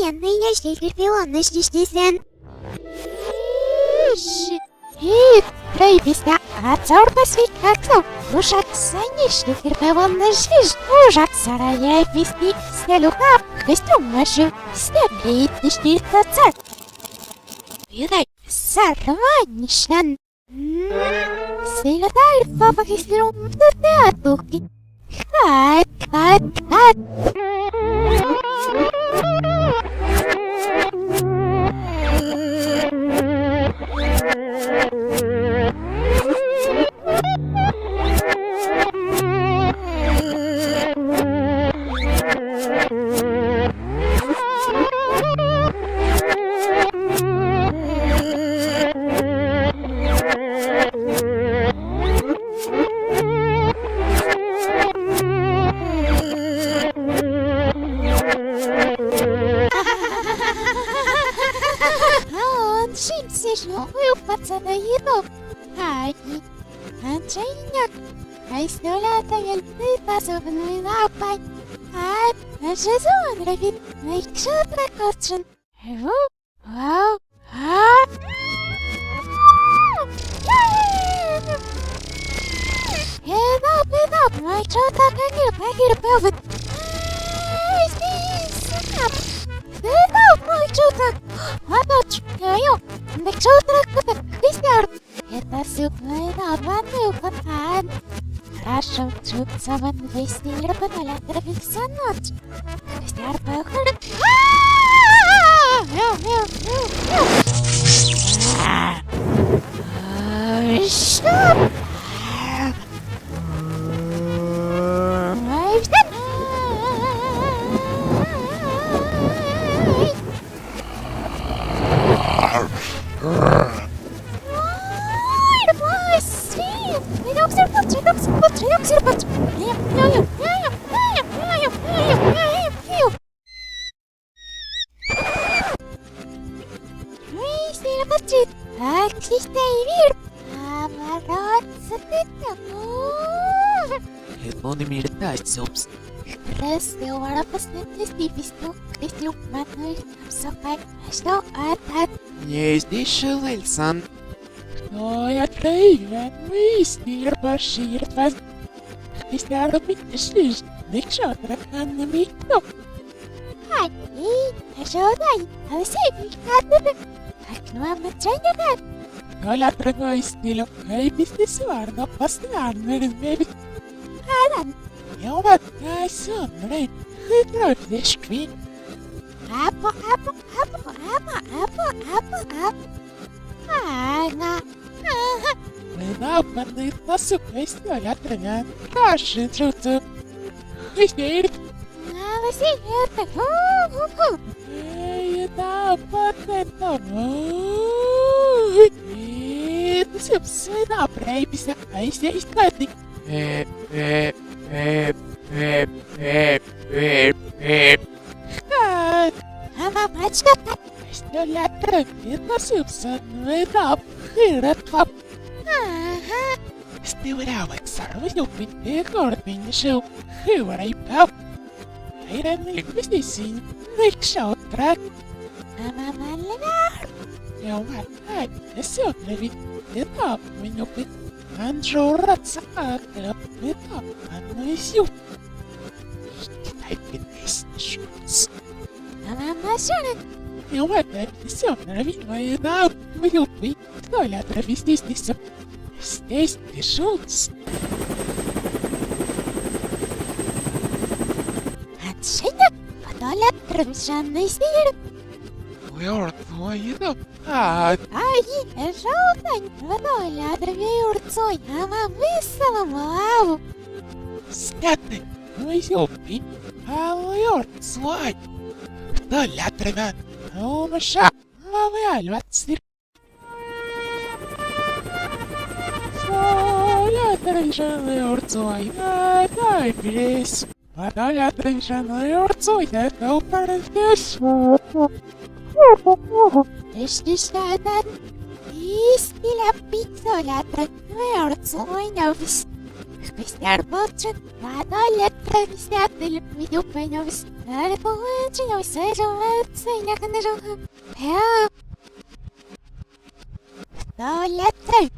постоянный носитель пилонности сезон. Проявися отцор посвящаться, ужак санишный терпеванный жизнь, ужак сарая вести снялюка, костюм машу, снялит нищится царь. Видай, сарванишан. Силатай папа кистером на театрухи. Хат. Пацана еду. Анчайняк. Айстолята ельты пособный напай. Сезон робит. Найкшутра кочен. Вау. Едап. Найкшутра кагир певит. Найкшутра. Адочкаю. Найкшутра кутак. Это супная ванную пацан. Хорошо чутся ван весь мир поналя травится ночь. Христиар похорон. Что? Он имеет собственно. Красиво, посмотрите, песню, крестил, мануэль, сопай, что это? Не здесь Шелельсон. Кто я трейвен, мистер Башир, вас... Песня рубить шлиш, дикшо, драканный микто. Что дай, а все пикаты. Как вам отчаянно? Коля другой стилю, эй, бизнес-варно, постоянно размерить. Алан. Я вот сон, рейд, хитро здесь квин. Апа. Ага. Мы нападны на супестью, я тревен, наши чувства. Христеет. Новосиета. Эй, нападны на это все свина проебися, а здесь катик. Мамачка. Стеля трепет носился, но это хиратва. Ага. Стиврявый сорвал и город минишил. Хиварай пап. Айренный гвоздисин. Никшал трак. Мама левар. Я уматать, все ловить. Это меня быть. Анжураться, это оно и сил. Китай пинес шутс. Мама шарит. Я уматать, все ловить мои на мою быть. Толя травести здесь. Здесь ты шутс. Отшиня. Толя травишанный стиль. Лёрд, твой дом. Ай, желтань, Толя травиурцой, а мама высала маву. Снятый, мой пить, а лёрд свой. Толя травят, а умаша, а вы альватсир. Толя травишанный урцой, а дай пились. А Толя травишанный урцой, это упоротись. Что-то из пицца лятра, верцой новость. Христиар Бочет, Толя так снятый видео принес. Это получилось сезон, я не жил. 100 лет.